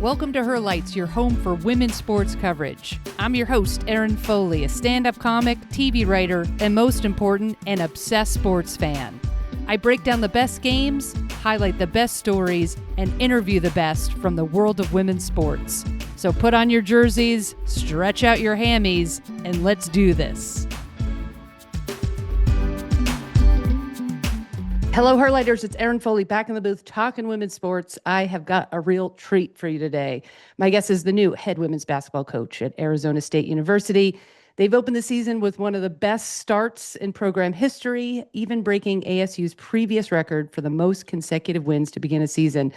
Welcome to Her Lights, your home for women's sports coverage. I'm your host, Erin Foley, a stand-up comic, TV writer, and most important, an obsessed sports fan. I break down the best games, highlight the best stories, and interview the best from the world of women's sports. So put on your jerseys, stretch out your hammies, and let's do this. Hello, Herlighters. It's Erin Foley back in the booth talking women's sports. I have got a real treat for you today. My guest is the new head women's basketball coach at Arizona State University. They've opened the season with one of the best starts in program history, even breaking ASU's previous record for the most consecutive wins to begin a season.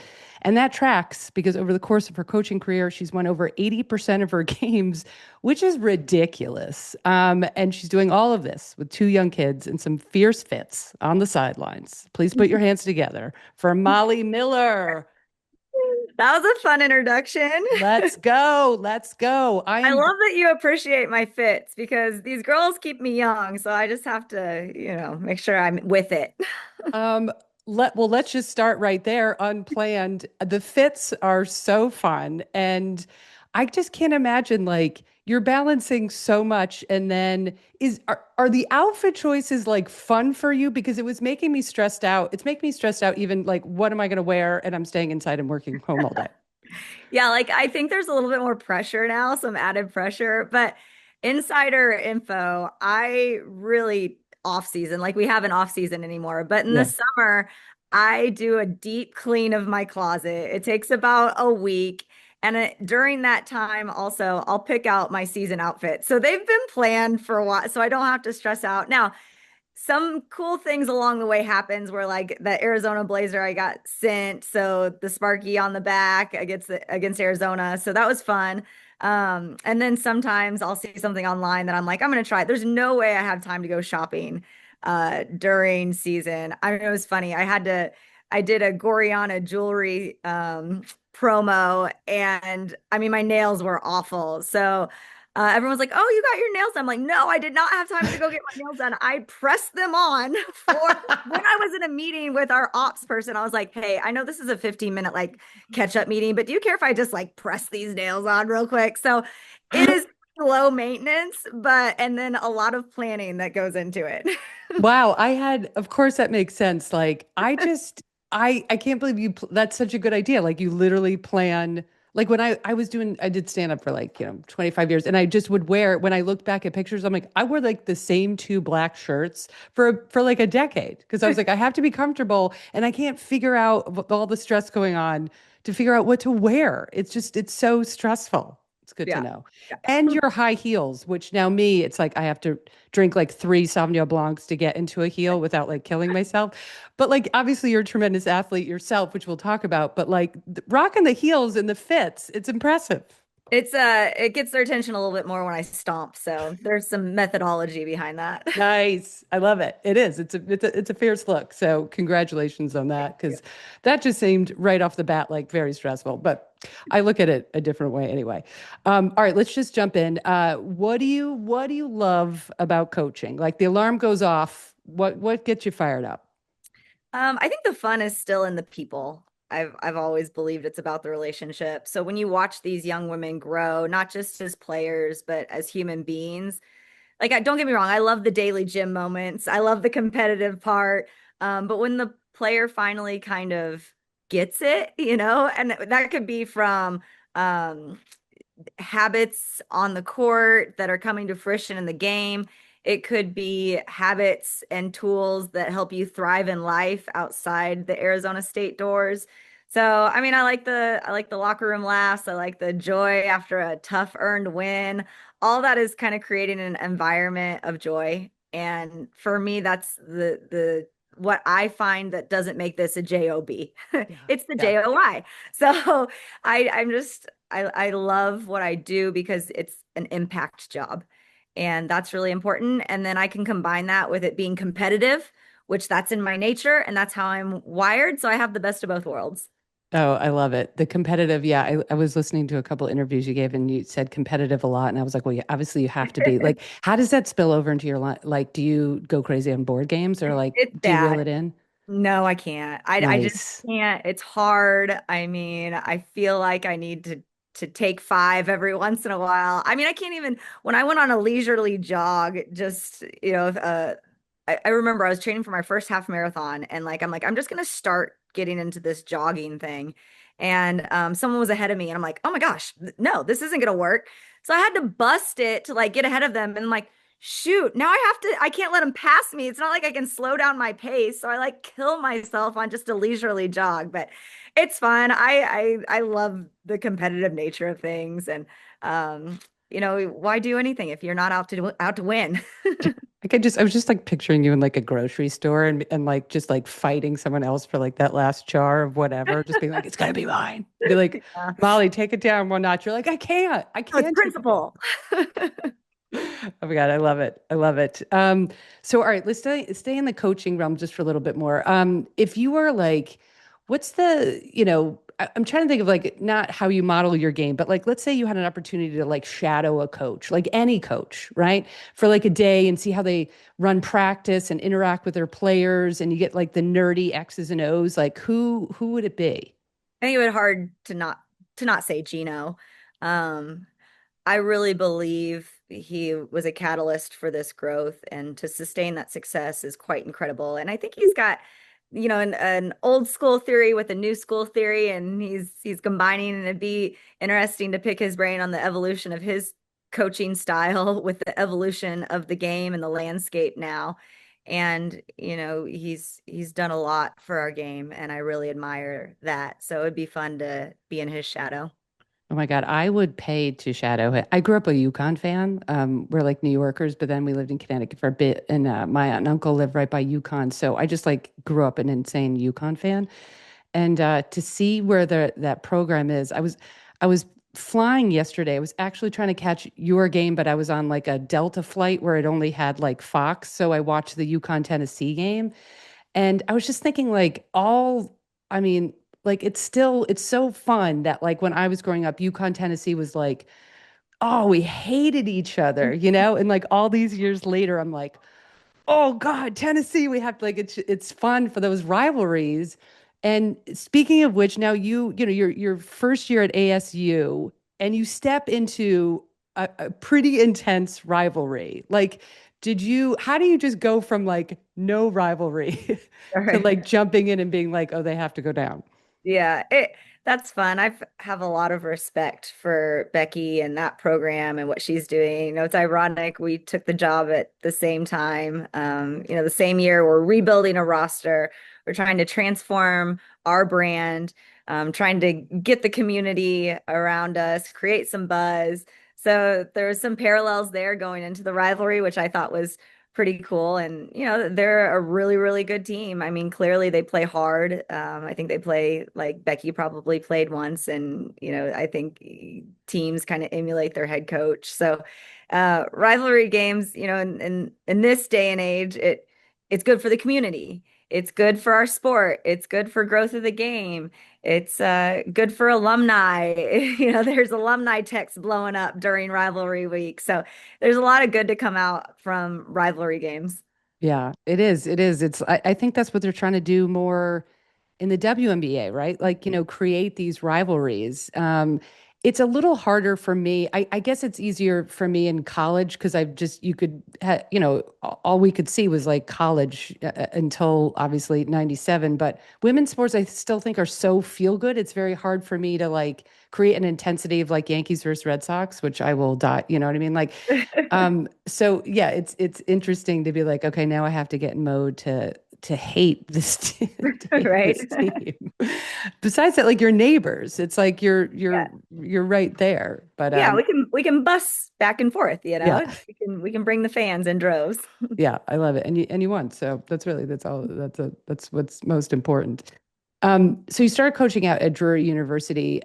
And that tracks because over the course of her coaching career, she's won over 80% of her games, which is ridiculous. And she's doing all of this with two young kids and some fierce fits on the sidelines. Please put your hands together for Molly Miller. That was a fun introduction. Let's go. Let's go. I love that you appreciate my fits because these girls keep me young. So I just have to, make sure I'm with it. Let's just start right there. Unplanned. The fits are so fun. And I just can't imagine, like, you're balancing so much. And then are the outfit choices like fun for you? Because it was making me stressed out. It's making me stressed out even like, what am I going to wear? And I'm staying inside and working home all day. Yeah, like I think there's a little bit more pressure now, some added pressure. But insider info, I really off season, like we haven't off season anymore. But in the summer, I do a deep clean of my closet. It takes about a week. And during that time, also, I'll pick out my season outfit. So they've been planned for a while, so I don't have to stress out. Now, some cool things along the way happens where like the Arizona blazer I got sent. So the Sparky on the back against Arizona. So that was fun. And then sometimes I'll see something online that I'm like, I'm going to try it. There's no way I have time to go shopping during season. I mean, it was funny. I did a Goriana jewelry promo, and I mean, my nails were awful. So everyone's like, "Oh, you got your nails done." I'm like, "No, I did not have time to go get my nails done. I pressed them on for when I was in a meeting with our ops person. I was like, "Hey, I know this is a 15-minute like catch-up meeting, but do you care if I just like press these nails on real quick?" So it is low maintenance, and then a lot of planning that goes into it. Wow. Of course that makes sense. Like, I can't believe that's such a good idea. Like, you literally plan, like when I did stand up for like, 25 years, and I just would wear, when I looked back at pictures, I'm like, I wore like the same two black shirts for like a decade. Cause I was like, I have to be comfortable and I can't figure out with all the stress going on to figure out what to wear. It's so stressful. It's good to know. Yeah. And your high heels, which now it's like I have to drink like 3 Sauvignon Blancs to get into a heel without like killing myself. But like, obviously you're a tremendous athlete yourself, which we'll talk about, but like rocking the heels and the fits, it's impressive. It gets their attention a little bit more when I stomp. So there's some methodology behind that. Nice. I love it. It is. It's a fierce look. So congratulations on that, because that just seemed right off the bat like very stressful. But I look at it a different way anyway. All right, let's just jump in. What do you love about coaching? Like, the alarm goes off. What gets you fired up? I think the fun is still in the people. I've always believed it's about the relationship. So when you watch these young women grow, not just as players, but as human beings, like, don't get me wrong, I love the daily gym moments. I love the competitive part. But when the player finally kind of gets it, and that could be from habits on the court that are coming to fruition in the game. It could be habits and tools that help you thrive in life outside the Arizona State doors. So, I mean, I like the locker room laughs. I like the joy after a tough earned win. All that is kind of creating an environment of joy. And for me, that's the what I find that doesn't make this a job. It's the JOI. So I love what I do because it's an impact job. And that's really important. And then I can combine that with it being competitive, which that's in my nature and that's how I'm wired. So I have the best of both worlds. Oh, I love it. The competitive. Yeah. I was listening to a couple interviews you gave and you said competitive a lot. And I was like, well, yeah, obviously you have to be. Like, how does that spill over into your life? Like, do you go crazy on board games or like, It's do you reel bad. it in? No, I can't. I just Nice. can't. It's hard. I mean, I feel like I need to take five every once in a while. I mean, I can't even when I went on a leisurely jog, just I remember I was training for my first half marathon and like I'm just gonna start getting into this jogging thing. And someone was ahead of me and I'm like, oh my gosh, no, this isn't gonna work. So I had to bust it to like get ahead of them and like shoot, now I can't let them pass me. It's not like I can slow down my pace. So I like kill myself on just a leisurely jog, but it's fun. I love the competitive nature of things. And why do anything if you're not out to win? I was just like picturing you in like a grocery store and like just like fighting someone else for like that last jar of whatever, just being like, it's gonna be mine. Be like, Yeah. Molly, take it down one notch. You're like, I No, it's can't take it down. principle. Oh my God, I love it. I love it. So all right, let's stay in the coaching realm just for a little bit more. If you were like, what's I'm trying to think of like not how you model your game, but like let's say you had an opportunity to like shadow a coach, like any coach, right? For like a day and see how they run practice and interact with their players and you get like the nerdy X's and O's, like who would it be? I think it would hard to not say Gino. Um, I really believe he was a catalyst for this growth, and to sustain that success is quite incredible. And I think he's got, an old school theory with a new school theory, and he's combining, and it'd be interesting to pick his brain on the evolution of his coaching style with the evolution of the game and the landscape now. And, he's done a lot for our game, and I really admire that. So it'd be fun to be in his shadow. Oh my God, I would pay to shadow it. I grew up a UConn fan. We're like New Yorkers, but then we lived in Connecticut for a bit, and my aunt and uncle lived right by UConn. So I just like grew up an insane UConn fan. And to see where that program is, I was flying yesterday. I was actually trying to catch your game, but I was on like a Delta flight where it only had like Fox. So I watched the UConn Tennessee game. And I was just thinking, I mean, like it's so fun that like when I was growing up, UConn, Tennessee was like, oh, we hated each other, you know? And like all these years later, I'm like, oh God, Tennessee, we have to like it's fun for those rivalries. And speaking of which, now your first year at ASU and you step into a pretty intense rivalry. Like, how do you just go from like no rivalry All to right. like jumping in and being like, oh, they have to go down? Yeah, that's fun. Have a lot of respect for Becky and that program and what she's doing. It's ironic we took the job at the same time. The same year we're rebuilding a roster. We're trying to transform our brand, trying to get the community around us, create some buzz. So there's some parallels there going into the rivalry, which I thought was pretty cool. And, they're a really, really good team. I mean, clearly they play hard. I think they play like Becky probably played once. And, I think teams kind of emulate their head coach. So, rivalry games, in this day and age, it's good for the community. It's good for our sport. It's good for growth of the game. It's good for alumni. There's alumni texts blowing up during rivalry week. So there's a lot of good to come out from rivalry games. Yeah, it is. It is. I think that's what they're trying to do more in the WNBA, right? Like, create these rivalries. It's a little harder for me. I guess it's easier for me in college because all we could see was like college until obviously 97. But women's sports, I still think are so feel good. It's very hard for me to like create an intensity of like Yankees versus Red Sox, which I will die. You know what I mean? Like, so yeah, it's interesting to be like, okay, now I have to get in mode to hate this to hate Right. this team. Besides that, like your neighbors, it's like you're Yeah. you're you're right there. But Yeah, we can bus back and forth, yeah, We can bring the fans in droves. yeah, I love it. And you won. So that's all that's what's most important. So you started coaching out at Drury University,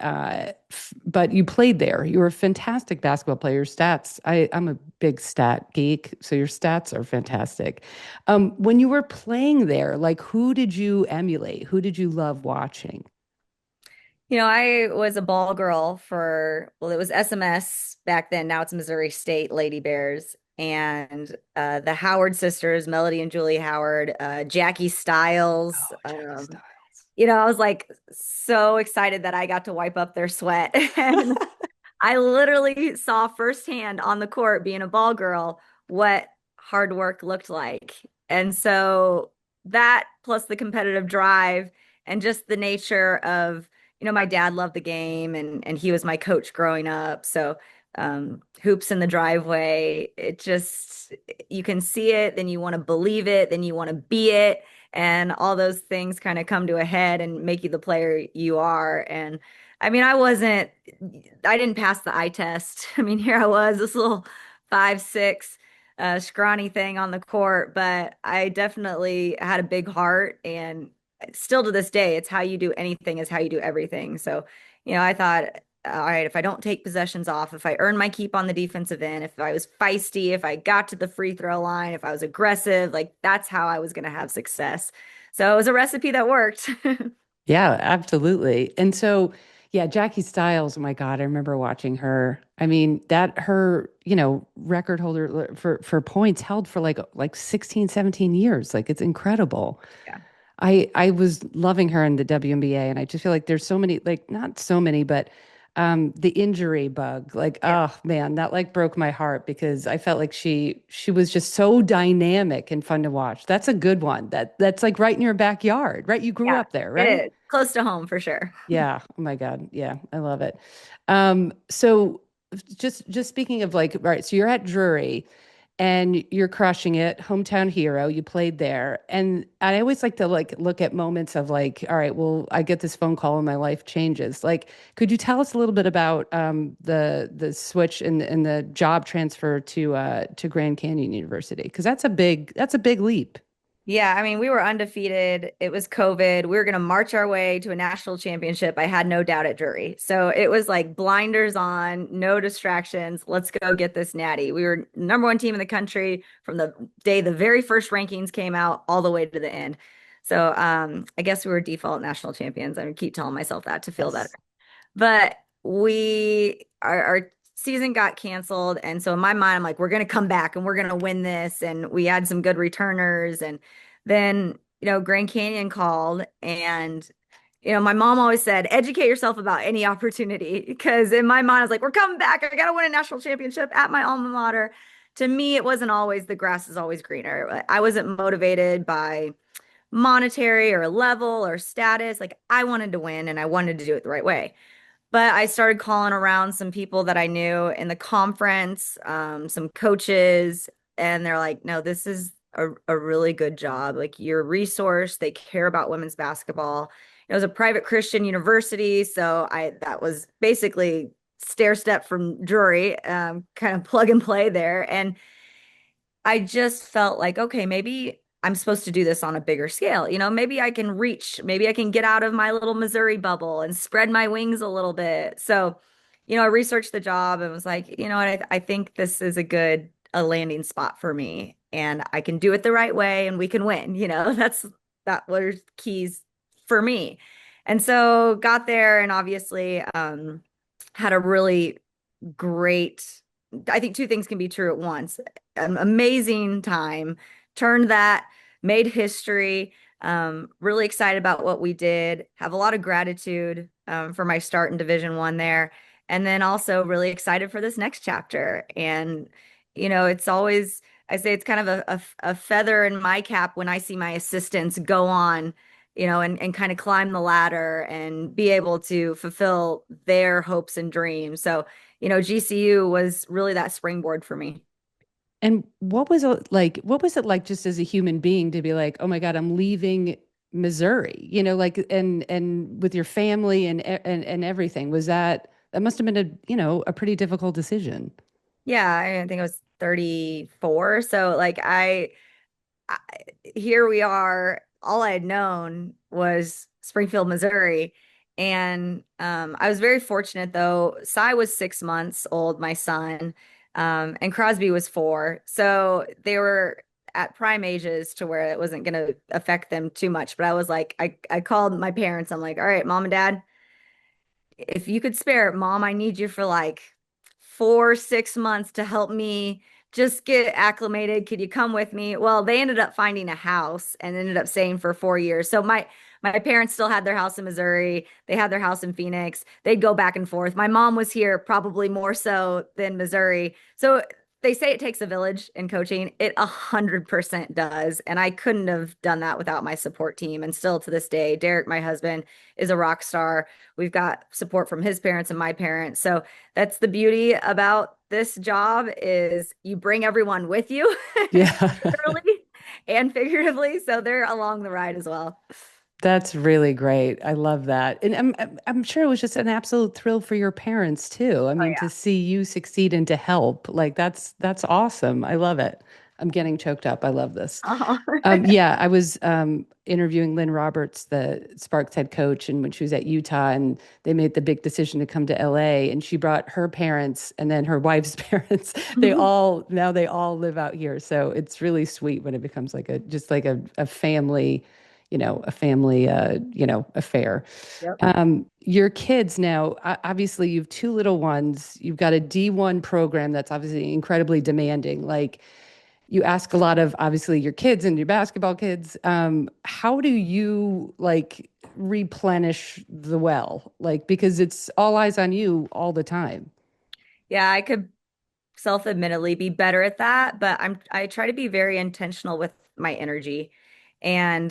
but you played there. You were a fantastic basketball player. Your stats, I'm a big stat geek, so your stats are fantastic. When you were playing there, like who did you emulate? Who did you love watching? I was a ball girl well, it was SMS back then. Now it's Missouri State Lady Bears. and the Howard sisters, Melody and Julie Howard, Jackie Stiles. Oh, Jackie Stiles. I was like so excited that I got to wipe up their sweat. And I literally saw firsthand on the court, being a ball girl, what hard work looked like. And so that plus the competitive drive and just the nature of, my dad loved the game, and he was my coach growing up. So hoops in the driveway, it just, you can see it, then you want to believe it, then you want to be it. And all those things kind of come to a head and make you the player you are. And I mean, I didn't pass the eye test. I mean, here I was, this little 5'6", scrawny thing on the court, but I definitely had a big heart. And still to this day, it's how you do anything is how you do everything. So, I thought, all right, if I don't take possessions off, if I earn my keep on the defensive end, if I was feisty, if I got to the free throw line, if I was aggressive, like that's how I was going to have success. So it was a recipe that worked. Yeah, absolutely. And so, yeah, Jackie Stiles, oh my God, I remember watching her. I mean, that her, record holder for points held for like 16, 17 years. Like it's incredible. Yeah. I was loving her in the WNBA, and I just feel like there's so many, like not so many, but the injury bug, like, Yeah. oh man, that like broke my heart because I felt like she was just so dynamic and fun to watch. That's a good one. That's like right in your backyard, right? You grew Yeah, up there, it right? is close to home for sure. Yeah. Oh my God. Yeah, I love it. So just speaking of like, right, so you're at Drury and you're crushing it, hometown hero, you played there. And I always like to like look at moments of like, all right, well, I get this phone call and my life changes. Like, could you tell us a little bit about the switch and the job transfer to Grand Canyon University? Because that's a big leap. Yeah, I mean, we were undefeated. It was COVID. We were going to march our way to a national championship. I had no doubt at Drury. So it was like blinders on, no distractions. Let's go get this natty. We were number one team in the country from the day the very first rankings came out all the way to the end. So I guess we were default national champions. I keep telling myself that to feel better. Yes. But our season got canceled. And so in my mind, I'm like, we're going to come back and we're going to win this. And we had some good returners. And then, Grand Canyon called, and, my mom always said, educate yourself about any opportunity. Because in my mind, I was like, we're coming back. I got to win a national championship at my alma mater. To me, it wasn't always the grass is always greener. I wasn't motivated by monetary or level or status. Like I wanted to win and I wanted to do it the right way. But I started calling around some people that I knew in the conference, some coaches, and they're like, no, this is a really good job. Like you're a resource. They care about women's basketball. It was a private Christian university. So that was basically stair step from Drury, kind of plug and play there. And I just felt like, okay, maybe I'm supposed to do this on a bigger scale. Maybe I can reach, maybe I can get out of my little Missouri bubble and spread my wings a little bit. So, I researched the job and was like, you know what, I think this is a landing spot for me, and I can do it the right way and we can win. That was keys for me. And so got there and obviously had a really great, I think two things can be true at once. An amazing time, turned that, made history. Really excited about what we did. Have a lot of gratitude for my start in Division 1 there, and then also really excited for this next chapter. And it's always, I say it's kind of a feather in my cap when I see my assistants go on, and kind of climb the ladder and be able to fulfill their hopes and dreams. So, GCU was really that springboard for me. And what was it like? What was it like just as a human being to be like, oh my God, I'm leaving Missouri, like and with your family and everything. That must have been a pretty difficult decision. Yeah, I think I was 34. So like I here we are. All I had known was Springfield, Missouri. And I was very fortunate though. Cy was 6 months old, my son, and Crosby was 4. So they were at prime ages to where it wasn't going to affect them too much. But I was like, I called my parents. I'm like, all right, mom and dad, if you could spare it, mom, I need you for like 4, 6 months to help me just get acclimated. Could you come with me? Well, they ended up finding a house and ended up staying for 4 years. So my parents still had their house in Missouri. They had their house in Phoenix. They'd go back and forth. My mom was here probably more so than Missouri. So they say it takes a village in coaching. It 100% does. And I couldn't have done that without my support team. And still to this day, Derek, my husband, is a rock star. We've got support from his parents and my parents. So that's the beauty about this job is you bring everyone with you, Yeah. literally and figuratively. So they're along the ride as well. That's really great. I love that. And I'm sure it was just an absolute thrill for your parents too. I Oh mean, to yeah. see you succeed and to help, like that's awesome. I love it. I'm getting choked up. I love this. Oh. Yeah, I was interviewing Lynn Roberts, the Sparks head coach, and when she was at Utah, and they made the big decision to come to LA, and she brought her parents and then her wife's parents. They all live out here, so it's really sweet when it becomes like a family, a family, affair. Yep. Your kids now, obviously, you have two little ones. You've got a D1 program that's obviously incredibly demanding. Like you ask a lot of obviously your kids and your basketball kids. How do you like replenish the well? Like, because it's all eyes on you all the time. Yeah, I could self-admittedly be better at that, but I try to be very intentional with my energy. And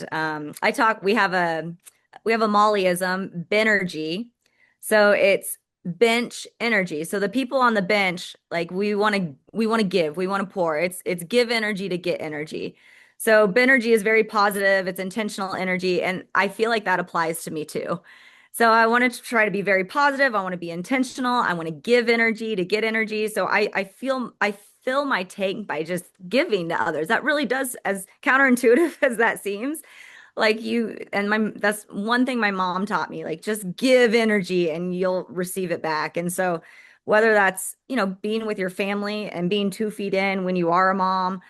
we have a Mollyism, Benergy. So it's bench energy. So the people on the bench, like we want to give, we want to pour. It's give energy to get energy. So Benergy is very positive, it's intentional energy, and I feel like that applies to me too. So I wanted to try to be very positive. I want to be intentional. I want to give energy to get energy. So I fill my tank by just giving to others. That really does, as counterintuitive as that seems, like you and my that's one thing my mom taught me, like just give energy and you'll receive it back. And so whether that's, being with your family and being 2 feet in when you are a mom,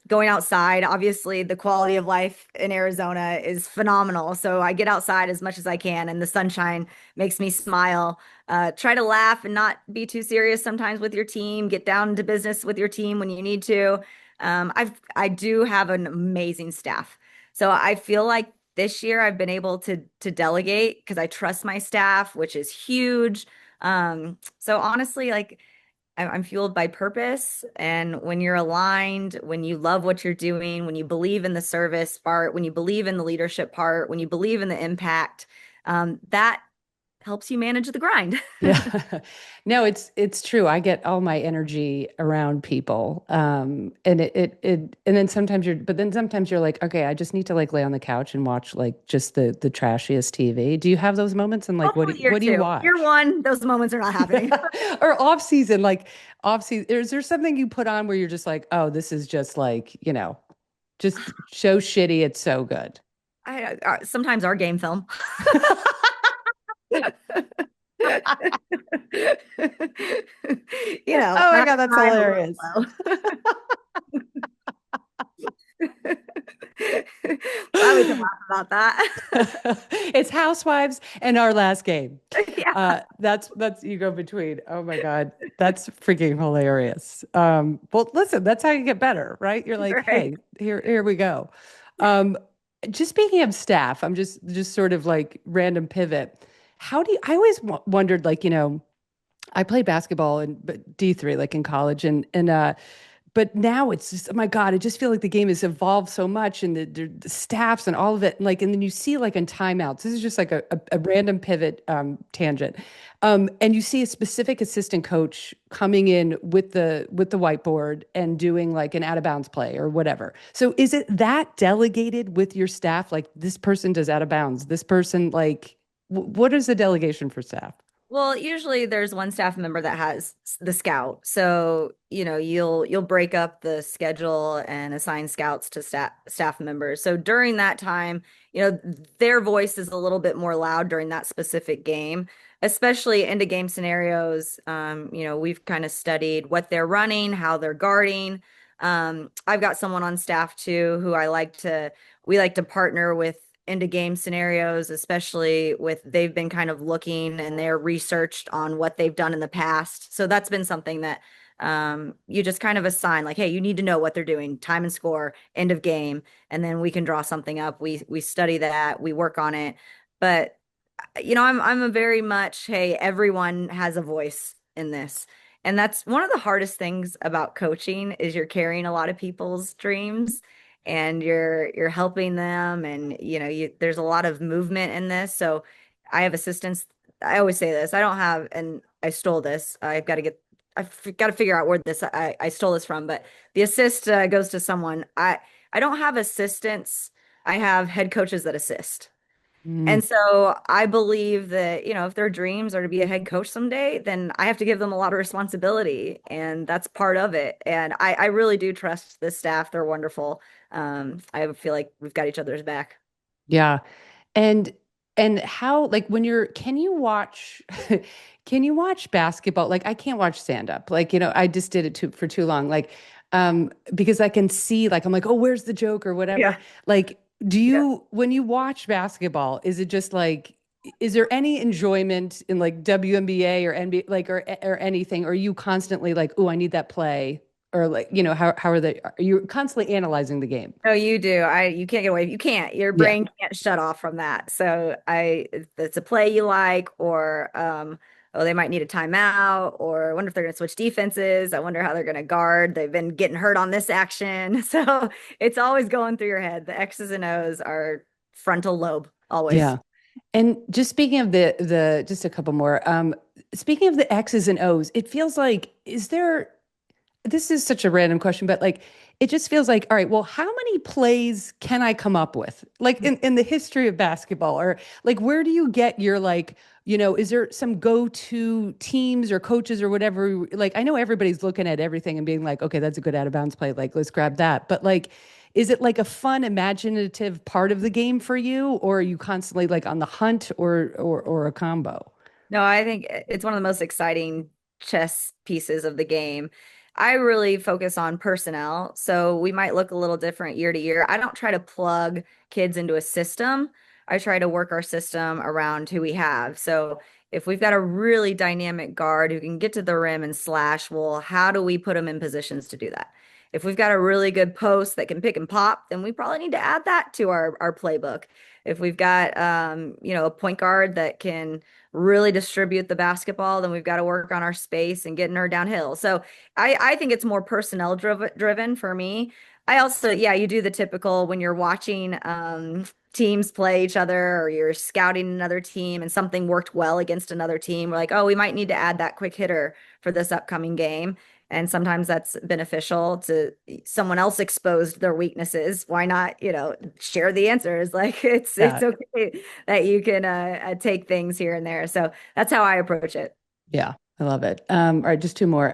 going outside, obviously the quality of life in Arizona is phenomenal. So I get outside as much as I can and the sunshine makes me smile. Try to laugh and not be too serious sometimes with your team, get down to business with your team when you need to. I do have an amazing staff. So I feel like this year I've been able to delegate because I trust my staff, which is huge. So honestly, like I'm fueled by purpose. And when you're aligned, when you love what you're doing, when you believe in the service part, when you believe in the leadership part, when you believe in the impact, that helps you manage the grind. Yeah. No, it's true. I get all my energy around people. And then sometimes you're like, okay, I just need to like lay on the couch and watch like just the trashiest TV. Do you have those moments? And like, Hopefully year what do you two. Year watch? one, those moments are not happening. Or off season, like off season, is there something you put on where you're just like, oh, this is just like, just so shitty, it's so good. Sometimes our game film. Oh my Not God, that's high, but real hilarious. low. Glad we can laugh about that. It's Housewives and Our Last Game. Yeah, That's you go between. Oh my God, that's freaking hilarious. Well, listen, that's how you get better, right? You're like, right. hey, here we go. Um, just speaking of staff, I'm just sort of like random pivot. How do you, I always wondered, like, I played basketball in D3, like in college, and but now it's just, oh my God, I just feel like the game has evolved so much and the staffs and all of it. Like, and then you see like in timeouts, this is just like a random pivot tangent. And you see a specific assistant coach coming in with the whiteboard and doing like an out of bounds play or whatever. So is it that delegated with your staff? Like this person does out of bounds, this person like, what is the delegation for staff? Well, usually there's one staff member that has the scout. So, you'll break up the schedule and assign scouts to staff members. So during that time, their voice is a little bit more loud during that specific game, especially into game scenarios. We've kind of studied what they're running, how they're guarding. I've got someone on staff too who we like to partner with into game scenarios, especially with they've been kind of looking and they're researched on what they've done in the past. So that's been something that You just kind of assign like, hey, you need to know what they're doing, time and score, end of game, and then we can draw something up. We study that, we work on it. But I'm a very much, hey, everyone has a voice in this. And that's one of the hardest things about coaching is you're carrying a lot of people's dreams and you're helping them, and there's a lot of movement in this. So I have assistants. I always say this. I don't have, and I stole this. I've got to figure out where I stole this from, but the assist goes to someone. I don't have assistants. I have head coaches that assist. Mm. And so I believe that, if their dreams are to be a head coach someday, then I have to give them a lot of responsibility. And that's part of it. And I really do trust the staff. They're wonderful. I feel like we've got each other's back. Yeah. And how, like, can you watch can you watch basketball? Like, I can't watch stand up. Like, I just did it for too long. Like, because I can see, like, I'm like, oh, where's the joke or whatever. Yeah. Like, Yeah. when you watch basketball, is it just like, is there any enjoyment in like WNBA or NBA, like, or anything? Or are you constantly like, oh, I need that play? Or like, how are you constantly analyzing the game? No, you do. You can't get away. You can't. Your Yeah. brain can't shut off from that. So if it's a play you like, or oh, they might need a timeout, or I wonder if they're going to switch defenses. I wonder how they're going to guard. They've been getting hurt on this action. So it's always going through your head. The X's and O's are frontal lobe, always. Yeah. And just speaking of just a couple more, speaking of the X's and O's, it feels like, this is such a random question, but like, it just feels like, all right, well, how many plays can I come up with? Like in the history of basketball, or like, where do you get your, like, is there some go-to teams or coaches or whatever? Like, I know everybody's looking at everything and being like, okay, that's a good out of bounds play. Like, let's grab that. But like, is it like a fun, imaginative part of the game for you, or are you constantly like on the hunt, or a combo? No, I think it's one of the most exciting chess pieces of the game. I really focus on personnel. So we might look a little different year to year. I don't try to plug kids into a system. I try to work our system around who we have. So if we've got a really dynamic guard who can get to the rim and slash, well, how do we put them in positions to do that? If we've got a really good post that can pick and pop, then we probably need to add that to our playbook. If we've got a point guard that can really distribute the basketball, then we've got to work on our space and getting her downhill. So I think it's more personnel driven for me. I also, yeah, you do the typical when you're watching teams play each other, or you're scouting another team and something worked well against another team. We're like, oh, we might need to add that quick hitter for this upcoming game. And sometimes that's beneficial to someone else exposed their weaknesses. Why not, share the answers? Like it's Yeah. okay that you can take things here and there. So that's how I approach it. Yeah, I love it. All right, just two more.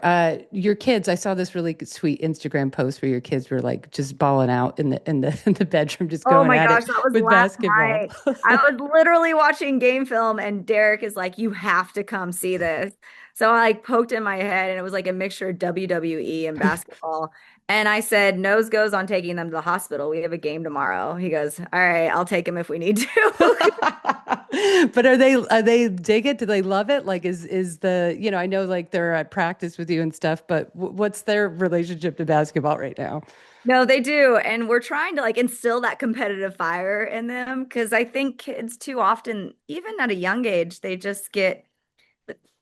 Your kids, I saw this really sweet Instagram post where your kids were like just balling out in the bedroom, just Oh going my at gosh, it that was with last basketball. night. I was literally watching game film and Derek is like, you have to come see this. So I like poked in my head and it was like a mixture of WWE and basketball. And I said, nose goes on taking them to the hospital. We have a game tomorrow. He goes, all right, I'll take him if we need to. But are they dig it? Do they love it? Like, is the, I know like they're at practice with you and stuff, but what's their relationship to basketball right now? No, they do. And we're trying to like instill that competitive fire in them because I think kids too often, even at a young age, they just get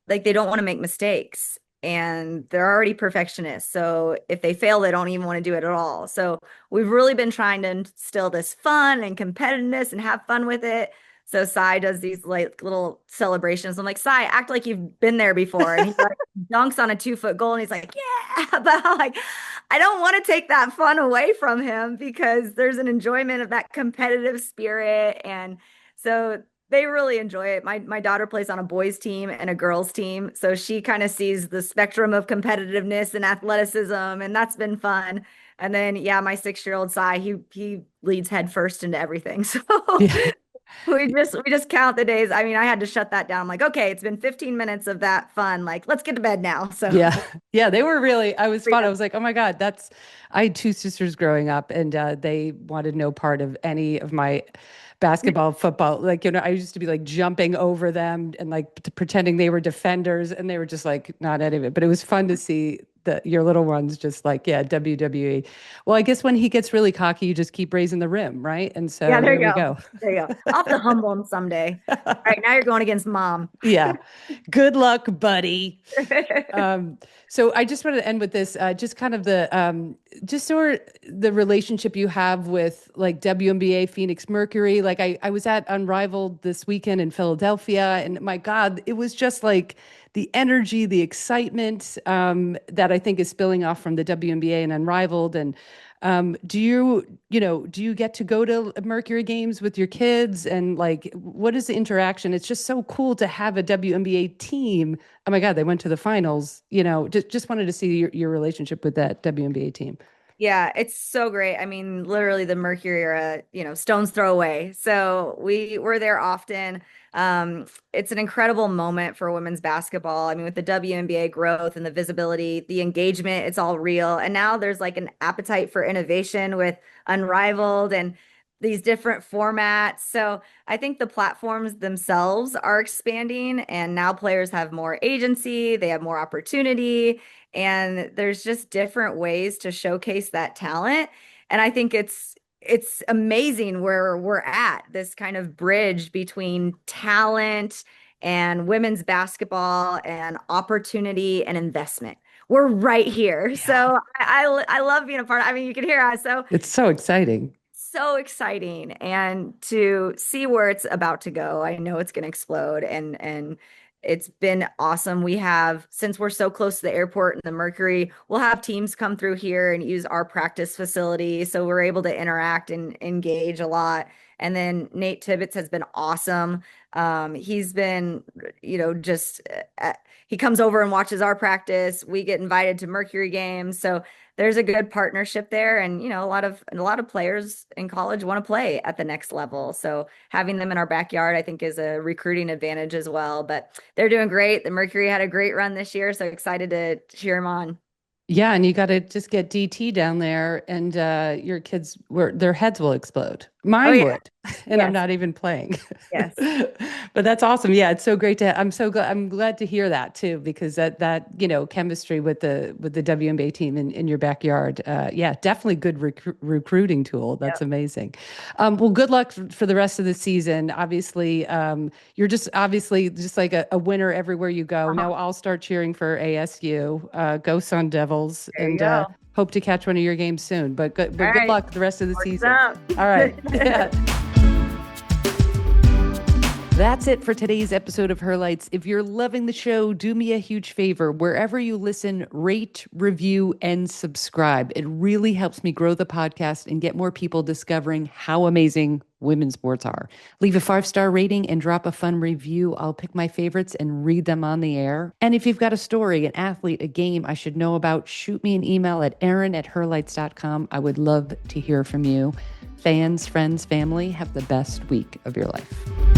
like they don't want to make mistakes and they're already perfectionists. So if they fail, they don't even want to do it at all. So we've really been trying to instill this fun and competitiveness and have fun with it. So Sai does these like little celebrations. I'm like, Sai, act like you've been there before. And he like dunks on a 2 foot goal and he's like, yeah. But I'm like, I don't want to take that fun away from him because there's an enjoyment of that competitive spirit. And so they really enjoy it. My daughter plays on a boys team and a girls team, so she kind of sees the spectrum of competitiveness and athleticism, and that's been fun. And then yeah, my 6-year-old Sai, he leads head first into everything. So Yeah. we just count the days. I mean, I had to shut that down. I'm like, okay, it's been 15 minutes of that fun. Like, let's get to bed now. So Yeah. Yeah. They were really, I was fun. I freedom. was like, oh my God, I had two sisters growing up and they wanted no part of any of my basketball, football. Like, I used to be like jumping over them and like pretending they were defenders and they were just like not any of it. But it was fun to see your little one's just like, yeah, WWE. Well, I guess when he gets really cocky, you just keep raising the rim, right? And so Yeah, there there you we go. go. There you go. I'll have to humble him someday. All right, now you're going against mom. Yeah. Good luck, buddy. So I just wanted to end with this, just kind of just sort of the relationship you have with like WNBA Phoenix Mercury. Like I was at Unrivaled this weekend in Philadelphia, and my God, it was just like the energy, the excitement that I think is spilling off from the WNBA and Unrivaled. And do you get to go to Mercury games with your kids? And like, what is the interaction? It's just so cool to have a WNBA team. Oh my God, they went to the finals. Just wanted to see your relationship with that WNBA team. Yeah, it's so great. I mean, literally the Mercury are stone's throw away. So we were there often. It's an incredible moment for women's basketball. I mean, with the WNBA growth and the visibility, the engagement, it's all real. And now there's like an appetite for innovation with Unrivaled and these different formats. So I think the platforms themselves are expanding, and now players have more agency, they have more opportunity, and there's just different ways to showcase that talent. And I think it's amazing where we're at, this kind of bridge between talent and women's basketball and opportunity and investment. We're right here. Yeah. So I love being a part. I mean, you can hear us. So It's so exciting. so exciting, and to see where it's about to go. I know it's going to explode, and it's been awesome. We have, since we're so close to the airport and the Mercury, we'll have teams come through here and use our practice facility, so we're able to interact and engage a lot. And then Nate Tibbetts has been awesome. He's been, just he comes over and watches our practice. We get invited to Mercury games, so there's a good partnership there. And a lot of players in college want to play at the next level, so having them in our backyard, I think, is a recruiting advantage as well. But they're doing great. The Mercury had a great run this year, so excited to cheer them on. Yeah, and you got to just get DT down there, and your kids, their heads will explode. Oh Mine yeah. would, and I'm Yes. not even playing. Yes. But that's awesome. Yeah, it's so great I'm so glad. I'm glad to hear that too, because that chemistry with the WNBA team in your backyard. Yeah, definitely good recruiting tool. That's Yep. amazing. Well, good luck for the rest of the season. Obviously, you're just obviously just like a winner everywhere you go. Uh-huh. Now I'll start cheering for ASU. Go Sun Devils, There you and go. hope to catch one of your games soon. But All good right. luck the rest of the Works season. out. All right. Yeah. That's it for today's episode of Her Lights. If you're loving the show, do me a huge favor. Wherever you listen, rate, review, and subscribe. It really helps me grow the podcast and get more people discovering how amazing women's sports are. Leave a 5-star rating and drop a fun review. I'll pick my favorites and read them on the air. And if you've got a story, an athlete, a game I should know about, shoot me an email at erin@herlights.com. I would love to hear from you. Fans, friends, family, have the best week of your life.